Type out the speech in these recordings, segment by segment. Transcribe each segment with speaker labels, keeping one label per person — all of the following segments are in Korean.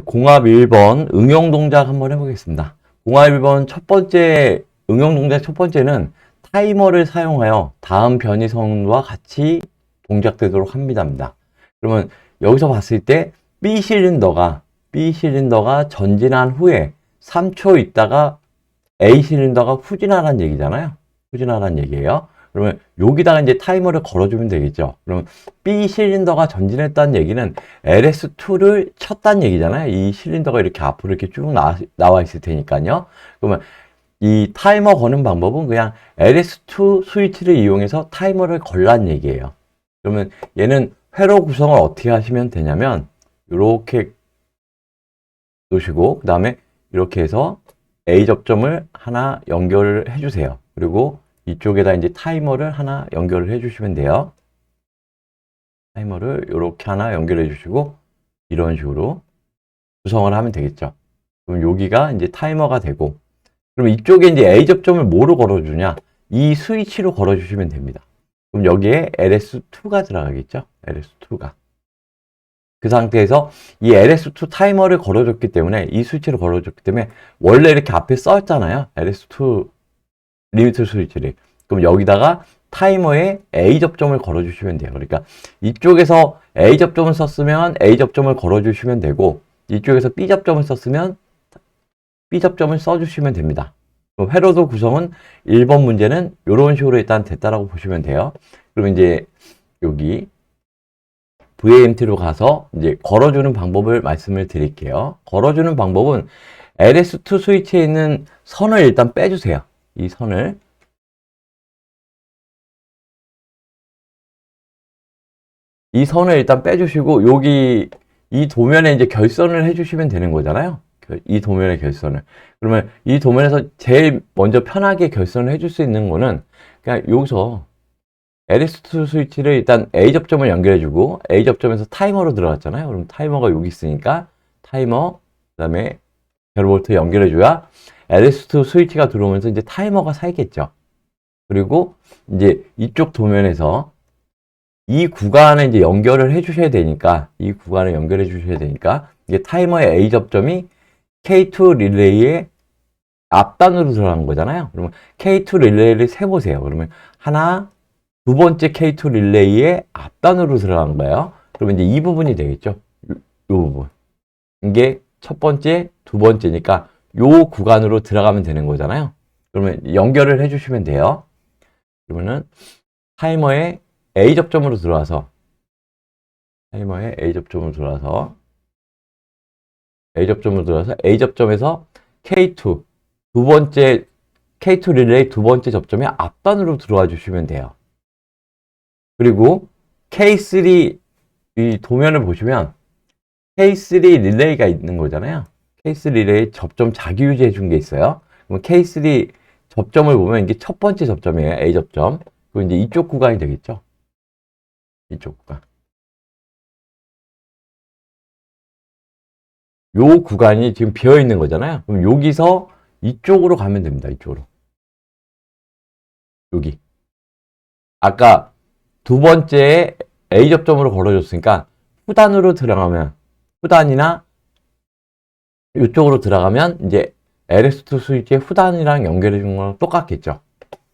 Speaker 1: 공합 1번 응용 동작 한번 해보겠습니다. 공합 1번 첫 번째, 응용 동작 첫 번째는 타이머를 사용하여 다음 변이성과 같이 동작되도록 합니다. 그러면 여기서 봤을 때 B 실린더가 전진한 후에 3초 있다가 A 실린더가 후진하라는 얘기잖아요. 후진하라는 얘기예요. 그러면 여기다가 이제 타이머를 걸어주면 되겠죠. 그러면 B 실린더가 전진했다는 얘기는 LS2를 쳤다는 얘기잖아요. 이 실린더가 이렇게 앞으로 이렇게 쭉 나와 있을 테니까요. 그러면 이 타이머 거는 방법은 그냥 LS2 스위치를 이용해서 타이머를 걸라는 얘기예요. 그러면 얘는 회로 구성을 어떻게 하시면 되냐면 이렇게 놓으시고 그 다음에 이렇게 해서 A 접점을 하나 연결을 해주세요. 그리고 이쪽에다 이제 타이머를 하나 연결을 해주시면 돼요. 타이머를 이렇게 하나 연결해 주시고 이런 식으로 구성을 하면 되겠죠. 그럼 여기가 이제 타이머가 되고, 그럼 이쪽에 이제 A 접점을 뭐로 걸어주냐? 이 스위치로 걸어주시면 됩니다. 그럼 여기에 LS2가 들어가겠죠? LS2가. 그 상태에서 이 LS2 타이머를 걸어줬기 때문에, 이 스위치를 걸어줬기 때문에, 원래 이렇게 앞에 써있잖아요. LS2 리미트 스위치를. 그럼 여기다가 타이머에 A 접점을 걸어주시면 돼요. 그러니까 이쪽에서 A 접점을 썼으면 A 접점을 걸어주시면 되고, 이쪽에서 B 접점을 썼으면 B 접점을 써주시면 됩니다. 회로도 구성은 1번 문제는 이런 식으로 일단 됐다라고 보시면 돼요. 그럼 이제 여기 VAMT로 가서 이제 걸어주는 방법을 말씀을 드릴게요. 걸어주는 방법은 LS2 스위치에 있는 선을 일단 빼주세요. 이 선을. 이 선을 일단 빼주시고, 여기 이 도면에 이제 결선을 해주시면 되는 거잖아요. 이 도면의 결선을. 그러면 이 도면에서 제일 먼저 편하게 결선을 해줄 수 있는 거는 그냥 여기서 LS2 스위치를 일단 A 접점을 연결해주고, A 접점에서 타이머로 들어갔잖아요. 그럼 타이머가 여기 있으니까 타이머, 그 다음에 벨볼트 연결해줘야 LS2 스위치가 들어오면서 이제 타이머가 살겠죠. 그리고 이제 이쪽 도면에서 이 구간을 이제 연결을 해주셔야 되니까, 이 구간을 연결해 주셔야 되니까, 이게 타이머의 A 접점이 K2 릴레이의 앞단으로 들어가는 거잖아요. 그러면 K2 릴레이를 세보세요. 그러면 하나, 두 번째 K2 릴레이의 앞단으로 들어가는 거예요. 그러면 이제 이 부분이 되겠죠. 이 부분. 이게 첫 번째, 두 번째니까 요 구간으로 들어가면 되는 거잖아요. 그러면 연결을 해주시면 돼요. 그러면은 타이머의 A 접점으로 들어와서 타이머에 A 접점으로 들어와서 A 접점에서 K2 두 번째 K2 릴레이 두 번째 접점에 앞단으로 들어와 주시면 돼요. 그리고 K3 이 도면을 보시면 K3 릴레이가 있는 거잖아요. K3 릴레이 접점 자기 유지해 준 게 있어요. 그럼 K3 접점을 보면 이게 첫 번째 접점이에요. A 접점. 그리고 이제 이쪽 구간이 되겠죠. 이쪽 구간. 요 구간이 지금 비어 있는 거잖아요. 그럼 여기서 이쪽으로 가면 됩니다. 이쪽으로. 여기. 아까 두 번째 A 접점으로 걸어줬으니까 후단으로 들어가면, 후단이나 이쪽으로 들어가면 이제 LS2 스위치의 후단이랑 연결해 주는 거랑 똑같겠죠.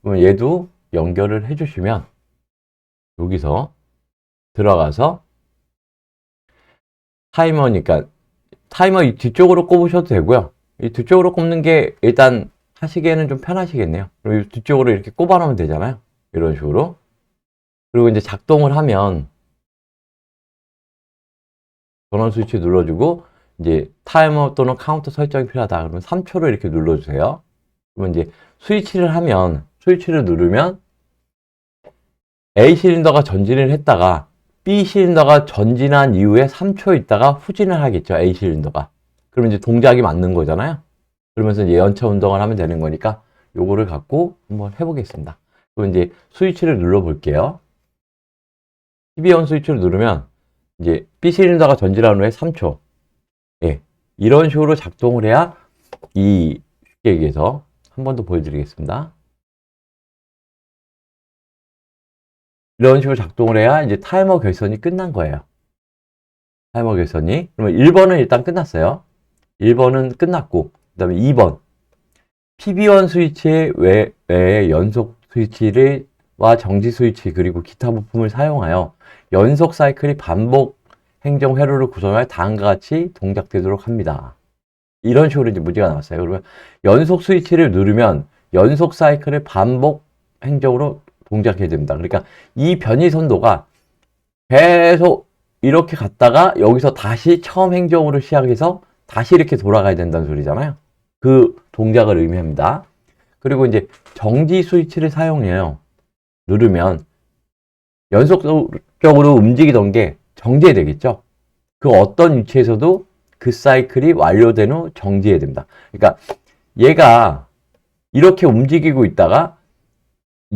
Speaker 1: 그러면 얘도 연결을 해주시면 여기서 들어가서 타이머니까 타이머 이 뒤쪽으로 꼽으셔도 되고요. 이 뒤쪽으로 꼽는 게 일단 하시기에는 좀 편하시겠네요. 그럼 이 뒤쪽으로 이렇게 꼽아 놓으면 되잖아요. 이런 식으로. 그리고 이제 작동을 하면 전원 스위치 눌러주고 이제 타이머 또는 카운터 설정이 필요하다. 그러면 3초를 이렇게 눌러주세요. 그러면 이제 스위치를 누르면 A 실린더가 전진을 했다가 B 실린더가 전진한 이후에 3초 있다가 후진을 하겠죠. A 실린더가. 그러면 이제 동작이 맞는 거잖아요. 그러면서 이제 연차 운동을 하면 되는 거니까 요거를 갖고 한번 해보겠습니다. 그럼 이제 스위치를 눌러 볼게요. 12온 스위치를 누르면 이제 B 실린더가 전진한 후에 3초. 예. 이런 식으로 작동을 해야 이 쉽게 얘기해서 한 번 더 보여드리겠습니다. 이런 식으로 작동을 해야 이제 타이머 결선이 끝난 거예요. 타이머 결선이. 그러면 1번은 일단 끝났어요. 1번은 끝났고, 그 다음에 2번. PB1 스위치 외에 연속 스위치와 정지 스위치 그리고 기타 부품을 사용하여 연속 사이클이 반복 행정 회로를 구성할 다음과 같이 동작되도록 합니다. 이런 식으로 이제 문제가 나왔어요. 그러면 연속 스위치를 누르면 연속 사이클을 반복 행정으로 동작해야 됩니다. 그러니까 이 변이선도가 계속 이렇게 갔다가 여기서 다시 처음 행정으로 시작해서 다시 이렇게 돌아가야 된다는 소리잖아요. 그 동작을 의미합니다. 그리고 이제 정지 스위치를 사용해요. 누르면 연속적으로 움직이던 게 정지해야 되겠죠. 그 어떤 위치에서도 그 사이클이 완료된 후 정지해야 됩니다. 그러니까 얘가 이렇게 움직이고 있다가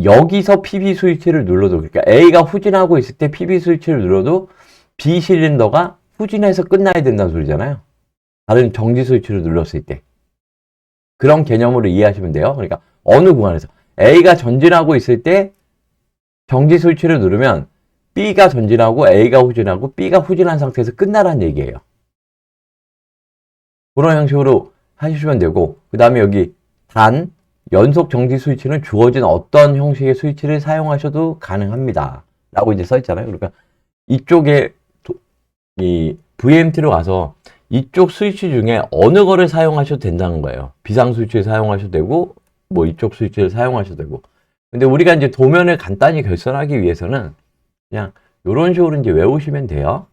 Speaker 1: 여기서 PB 스위치를 눌러도, 그러니까 A가 후진하고 있을 때 PB 스위치를 눌러도 B 실린더가 후진해서 끝나야 된다는 소리잖아요. 다른 정지 스위치를 눌렀을 때. 그런 개념으로 이해하시면 돼요. 그러니까 어느 구간에서 A가 전진하고 있을 때 정지 스위치를 누르면 B가 전진하고 A가 후진하고 B가 후진한 상태에서 끝나라는 얘기예요. 그런 형식으로 하시면 되고, 그 다음에 여기 단 연속 정지 스위치는 주어진 어떤 형식의 스위치를 사용하셔도 가능합니다. 라고 이제 써있잖아요. 그러니까 이쪽에 이 VMT로 가서 이쪽 스위치 중에 어느 거를 사용하셔도 된다는 거예요. 비상 스위치를 사용하셔도 되고, 뭐 이쪽 스위치를 사용하셔도 되고. 근데 우리가 이제 도면을 간단히 결선하기 위해서는 그냥 이런 식으로 이제 외우시면 돼요.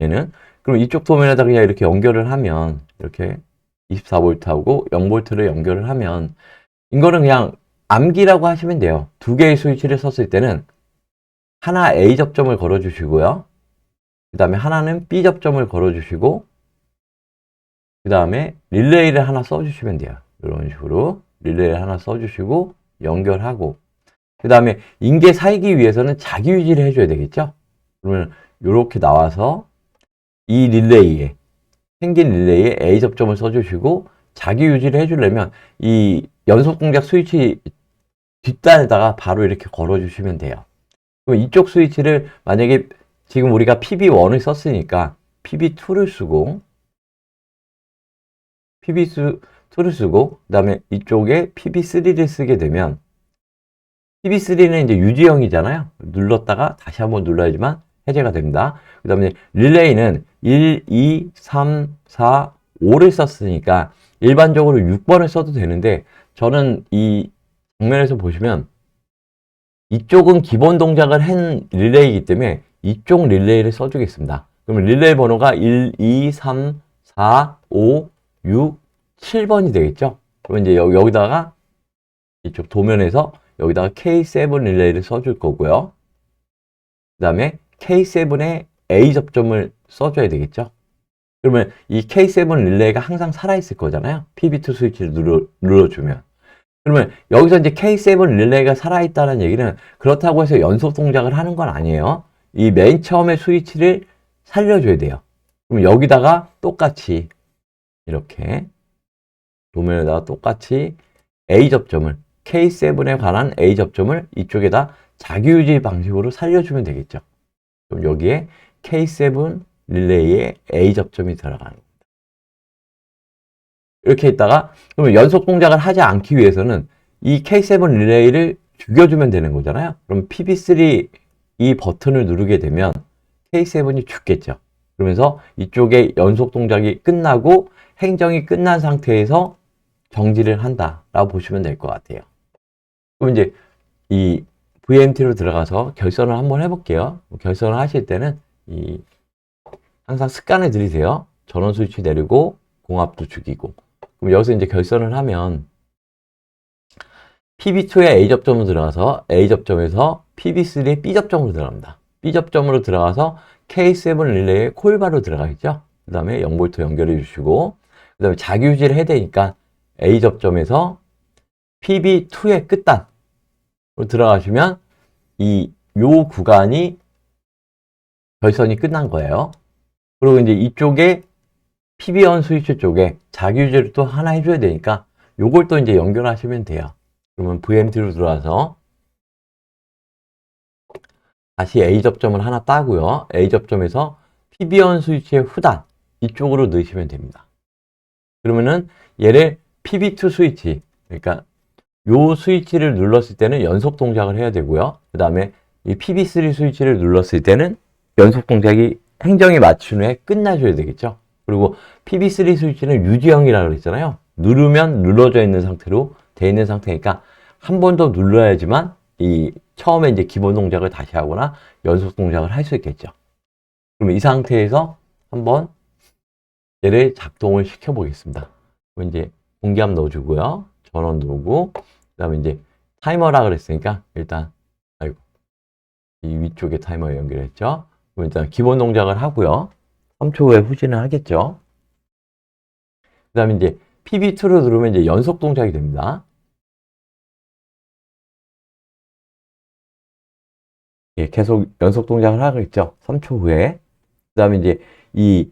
Speaker 1: 얘는. 그럼 이쪽 도면에다 그냥 이렇게 연결을 하면, 이렇게 24V하고 0V를 연결을 하면, 이거는 그냥 암기라고 하시면 돼요. 두 개의 스위치를 썼을 때는 하나 A 접점을 걸어주시고요. 그 다음에 하나는 B 접점을 걸어주시고, 그 다음에 릴레이를 하나 써주시면 돼요. 이런 식으로 릴레이를 하나 써주시고 연결하고, 그 다음에 인계 살기 위해서는 자기 유지를 해줘야 되겠죠. 그러면 이렇게 나와서 이 릴레이에, 생긴 릴레이에 A 접점을 써주시고 자기 유지를 해주려면 이 연속 동작 스위치 뒷단에다가 바로 이렇게 걸어주시면 돼요. 그럼 이쪽 스위치를 만약에 지금 우리가 PB1을 썼으니까 PB2를 쓰고, PB2를 쓰고, 그 다음에 이쪽에 PB3를 쓰게 되면, PB3는 이제 유지형이잖아요. 눌렀다가 다시 한번 눌러야지만 해제가 됩니다. 그 다음에 릴레이는 1, 2, 3, 4, 5를 썼으니까 일반적으로 6번을 써도 되는데, 저는 이 장면에서 보시면 이쪽은 기본 동작을 한 릴레이이기 때문에 이쪽 릴레이를 써주겠습니다. 그러면 릴레이 번호가 1, 2, 3, 4, 5, 6, 7번이 되겠죠? 그러면 이제 여기다가 이쪽 도면에서 여기다가 K7 릴레이를 써줄 거고요. 그 다음에 K7에 A 접점을 써줘야 되겠죠? 그러면 이 K7 릴레이가 항상 살아있을 거잖아요. PB2 스위치를 눌러주면. 그러면 여기서 이제 K7 릴레이가 살아있다는 얘기는 그렇다고 해서 연속 동작을 하는 건 아니에요. 이 맨 처음에 스위치를 살려줘야 돼요. 그럼 여기다가 똑같이 이렇게 도면에다가 똑같이 A 접점을, K7에 관한 A 접점을 이쪽에다 자기유지 방식으로 살려주면 되겠죠. 그럼 여기에 K7 릴레이에 A 접점이 들어가는 겁니다. 이렇게 있다가, 그러면 연속 동작을 하지 않기 위해서는 이 K7 릴레이를 죽여주면 되는 거잖아요. 그럼 PB3 이 버튼을 누르게 되면 K7이 죽겠죠. 그러면서 이쪽에 연속 동작이 끝나고 행정이 끝난 상태에서 정지를 한다라고 보시면 될 것 같아요. 그럼 이제 이 VMT로 들어가서 결선을 한번 해볼게요. 결선을 하실 때는 항상 습관을 들이세요. 전원 스위치 내리고 공압도 죽이고. 그럼 여기서 이제 결선을 하면 PB2에 A 접점으로 들어가서 A 접점에서 PB3에 B 접점으로 들어갑니다. B 접점으로 들어가서 K7 릴레이에 콜바로 들어가겠죠. 그 다음에 0V 연결해 주시고, 그 다음에 자기 유지를 해야 되니까 A 접점에서 PB2의 끝단으로 들어가시면 요 구간이 결선이 끝난 거예요. 그리고 이제 이쪽에 PB1 스위치 쪽에 자기 유지를 또 하나 해줘야 되니까 요걸 또 이제 연결하시면 돼요. 그러면 VMT로 들어와서 다시 A 접점을 하나 따고요. A 접점에서 PB1 스위치의 후단 이쪽으로 넣으시면 됩니다. 그러면은 얘를 PB2 스위치, 그러니까 요 스위치를 눌렀을 때는 연속 동작을 해야 되고요. 그 다음에 이 PB3 스위치를 눌렀을 때는 연속 동작이 행정이 맞춘 후에 끝나줘야 되겠죠. 그리고 PB3 스위치는 유지형이라고 그랬잖아요. 누르면 눌러져 있는 상태로 돼 있는 상태니까 한 번 더 눌러야지만 이 처음에 이제 기본 동작을 다시 하거나 연속 동작을 할 수 있겠죠. 그럼 이 상태에서 한번 얘를 작동을 시켜 보겠습니다. 그럼 이제 공기압 넣어주고요. 전원 누르고, 그 다음에 이제 타이머라 그랬으니까 일단, 아이고, 이 위쪽에 타이머 연결했죠. 그럼 일단 기본 동작을 하고요. 3초 후에 후진을 하겠죠. 그 다음에 이제 PB2로 누르면 이제 연속 동작이 됩니다. 예, 계속 연속 동작을 하고 있죠. 3초 후에. 그 다음에 이제 이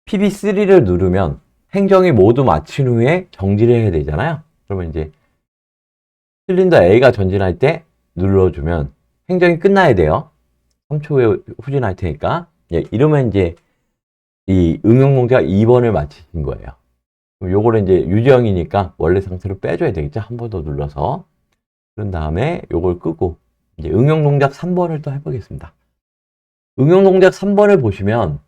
Speaker 1: PB3를 누르면 행정이 모두 마친 후에 정지를 해야 되잖아요. 그러면 이제 실린더 A가 전진할 때 눌러주면 행정이 끝나야 돼요. 3초 후에 후진할 테니까. 예, 이러면 이제 이 응용 동작 2번을 마치신 거예요. 그럼 요거를 이제 유지형이니까 원래 상태로 빼줘야 되겠죠. 한 번 더 눌러서. 그런 다음에 요걸 끄고 이제 응용 동작 3번을 또 해보겠습니다. 응용 동작 3번을 보시면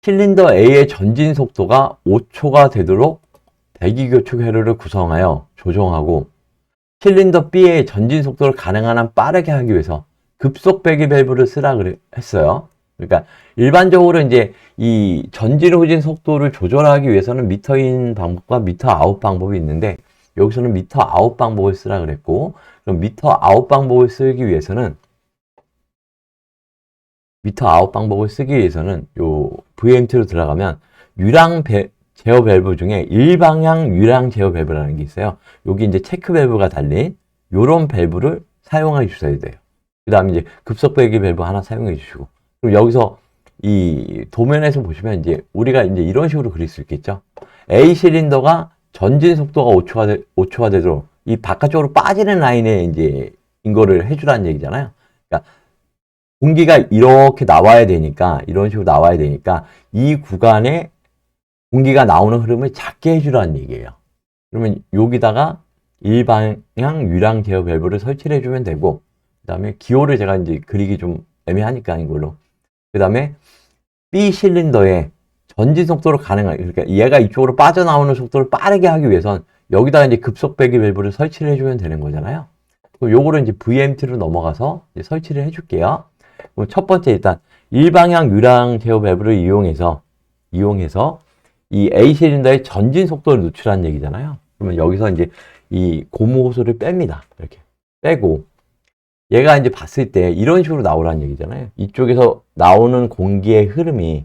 Speaker 1: 실린더 A의 전진 속도가 5초가 되도록 대기교축 회로를 구성하여 조정하고 실린더 B의 전진 속도를 가능한 한 빠르게 하기 위해서 급속 배기 밸브를 쓰라 했어요. 그러니까 일반적으로 이제 이 전진 후진 속도를 조절하기 위해서는 미터인 방법과 미터 아웃 방법이 있는데 여기서는 미터 아웃 방법을 쓰라 그랬고 그럼 미터 아웃 방법을 쓰기 위해서는 요 VMT로 들어가면 유랑 제어 밸브 중에 일방향 유랑 제어 밸브라는 게 있어요. 여기 이제 체크 밸브가 달린 요런 밸브를 사용해 주셔야 돼요. 그 다음에 이제 급속 배기 밸브 하나 사용해 주시고 그럼 여기서 이 도면에서 보시면 이제 우리가 이제 이런 식으로 그릴 수 있겠죠. A 실린더가 전진 속도가 5초가 되도록 이 바깥쪽으로 빠지는 라인에 이제 인거를 해주라는 얘기잖아요. 그러니까 공기가 이렇게 나와야 되니까 이런 식으로 나와야 되니까 이 구간에 공기가 나오는 흐름을 작게 해주라는 얘기예요. 그러면 여기다가 일방향 유랑 제어 밸브를 설치를 해주면 되고 그 다음에 기호를 제가 이제 그리기 좀 애매하니까 이걸로 그 다음에 B 실린더의 전진 속도를 가능한 그러니까 얘가 이쪽으로 빠져나오는 속도를 빠르게 하기 위해선 여기다가 이제 급속 배기 밸브를 설치를 해주면 되는 거잖아요. 그럼 요거를 이제 VMT로 넘어가서 이제 설치를 해줄게요. 그럼 첫 번째 일단 일방향 유랑 제어 밸브를 이용해서 이 A 실린더의 전진 속도를 늦추라는 얘기잖아요. 그러면 여기서 이제 이 고무 호스를 뺍니다. 이렇게 빼고 얘가 이제 봤을 때 이런 식으로 나오라는 얘기잖아요. 이쪽에서 나오는 공기의 흐름이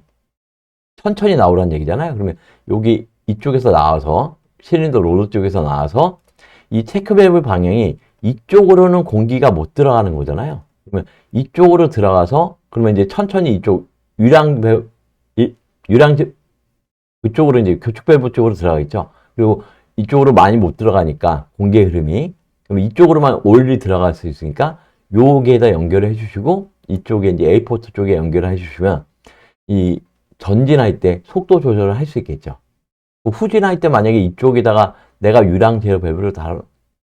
Speaker 1: 천천히 나오라는 얘기잖아요. 그러면 여기 이쪽에서 나와서 실린더 로드 쪽에서 나와서 이 체크 밸브 방향이 이쪽으로는 공기가 못 들어가는 거잖아요. 그러면 이쪽으로 들어가서 그러면 이제 천천히 이쪽 그쪽으로 이제 교축 밸브 쪽으로 들어가겠죠. 그리고 이쪽으로 많이 못 들어가니까 공기의 흐름이 그럼 이쪽으로만 올리 들어갈 수 있으니까 여기에다 연결을 해주시고 이쪽에 이제 A 포트 쪽에 연결을 해주시면 이 전진할 때 속도 조절을 할 수 있겠죠. 후진할 때 만약에 이쪽에다가 내가 유랑 제어 밸브를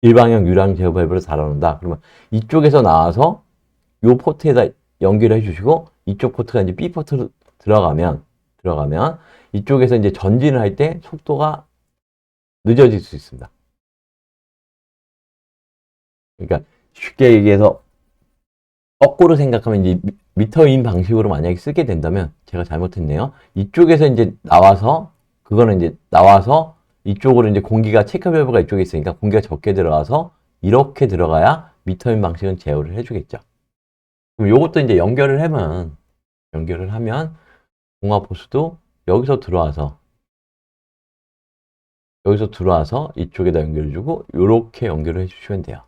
Speaker 1: 일방향 유랑 제어 밸브를 달아놓는다. 그러면 이쪽에서 나와서 요 포트에다 연결해 주시고 이쪽 포트가 이제 B 포트로 들어가면 이쪽에서 이제 전진을 할 때 속도가 늦어질 수 있습니다. 그러니까 쉽게 얘기해서 거꾸로 생각하면 이제 미터인 방식으로 만약에 쓰게 된다면 제가 잘못했네요. 이쪽에서 이제 나와서 그거는 이제 나와서 이쪽으로 이제 공기가 체크 밸브가 이쪽에 있으니까 공기가 적게 들어가서 이렇게 들어가야 미터인 방식은 제어를 해주겠죠. 그럼 요것도 이제 연결을 하면 공합 호스도 여기서 들어와서 이쪽에다 연결해주고 이렇게 연결을 해주시면 돼요.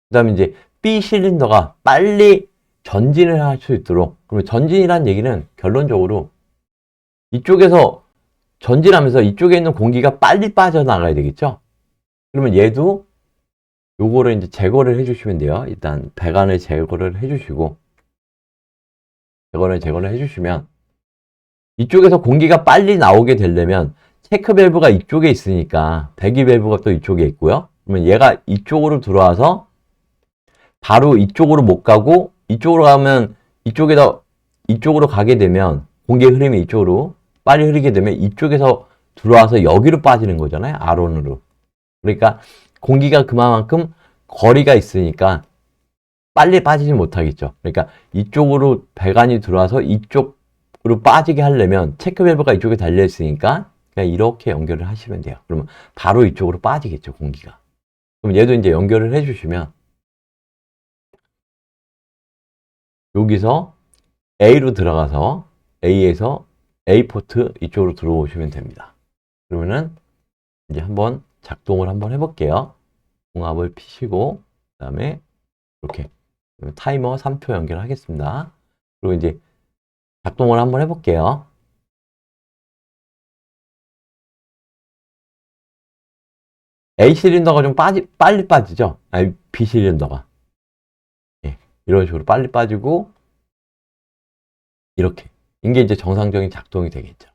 Speaker 1: 그 다음에 이제 B 실린더가 빨리 전진을 할 수 있도록 그러면 전진이라는 얘기는 결론적으로 이쪽에서 전진하면서 이쪽에 있는 공기가 빨리 빠져나가야 되겠죠. 그러면 얘도 요거를 이제 제거를 해주시면 돼요. 일단 배관을 제거를 해주시고 재건을 해주시면 이쪽에서 공기가 빨리 나오게 되려면 체크 밸브가 이쪽에 있으니까 배기 밸브가 또 이쪽에 있고요. 그러면 얘가 이쪽으로 들어와서 바로 이쪽으로 못 가고 이쪽으로 가면 이쪽으로 가게 되면 공기의 흐름이 이쪽으로 빨리 흐르게 되면 이쪽에서 들어와서 여기로 빠지는 거잖아요. R온으로. 그러니까 공기가 그만큼 거리가 있으니까 빨리 빠지지 못하겠죠. 그러니까 이쪽으로 배관이 들어와서 이쪽으로 빠지게 하려면 체크 밸브가 이쪽에 달려 있으니까 그냥 이렇게 연결을 하시면 돼요. 그러면 바로 이쪽으로 빠지겠죠, 공기가. 그럼 얘도 이제 연결을 해주시면 여기서 A로 들어가서 A에서 A 포트 이쪽으로 들어오시면 됩니다. 그러면은 이제 한번 작동을 한번 해볼게요. 공압을 피시고 그 다음에 이렇게 타이머 3초 연결하겠습니다. 그리고 이제 작동을 한번 해볼게요. A 실린더가 좀 빨리 빠지죠? 아니, B 실린더가. 예, 이런 식으로 빨리 빠지고, 이렇게. 이게 이제 정상적인 작동이 되겠죠.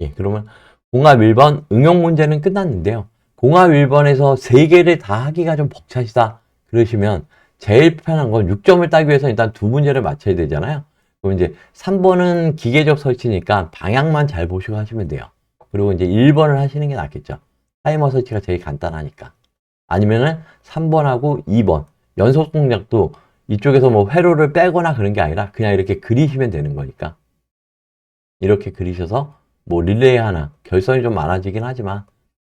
Speaker 1: 예, 그러면 공합 1번 응용 문제는 끝났는데요. 공합 1번에서 3개를 다 하기가 좀 벅차시다. 그러시면 제일 편한 건 6점을 따기 위해서 일단 2문제를 맞춰야 되잖아요. 그럼 이제 3번은 기계적 설치니까 방향만 잘 보시고 하시면 돼요. 그리고 이제 1번을 하시는 게 낫겠죠. 타이머 설치가 제일 간단하니까. 아니면은 3번하고 2번. 연속 동작도 이쪽에서 뭐 회로를 빼거나 그런 게 아니라 그냥 이렇게 그리시면 되는 거니까. 이렇게 그리셔서 뭐 릴레이 하나, 결선이 좀 많아지긴 하지만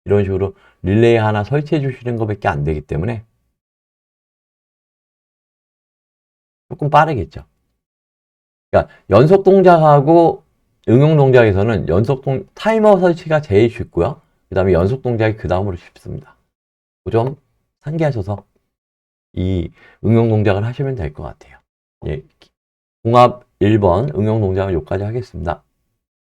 Speaker 1: 이런 식으로 릴레이 하나 설치해 주시는 것밖에 안 되기 때문에 조금 빠르겠죠. 그러니까 연속 동작하고 응용 동작에서는 타이머 설치가 제일 쉽고요. 그 다음에 연속 동작이 그 다음으로 쉽습니다. 그 점 상기하셔서 이 응용 동작을 하시면 될 것 같아요. 예, 공합 1번 응용 동작은 여기까지 하겠습니다.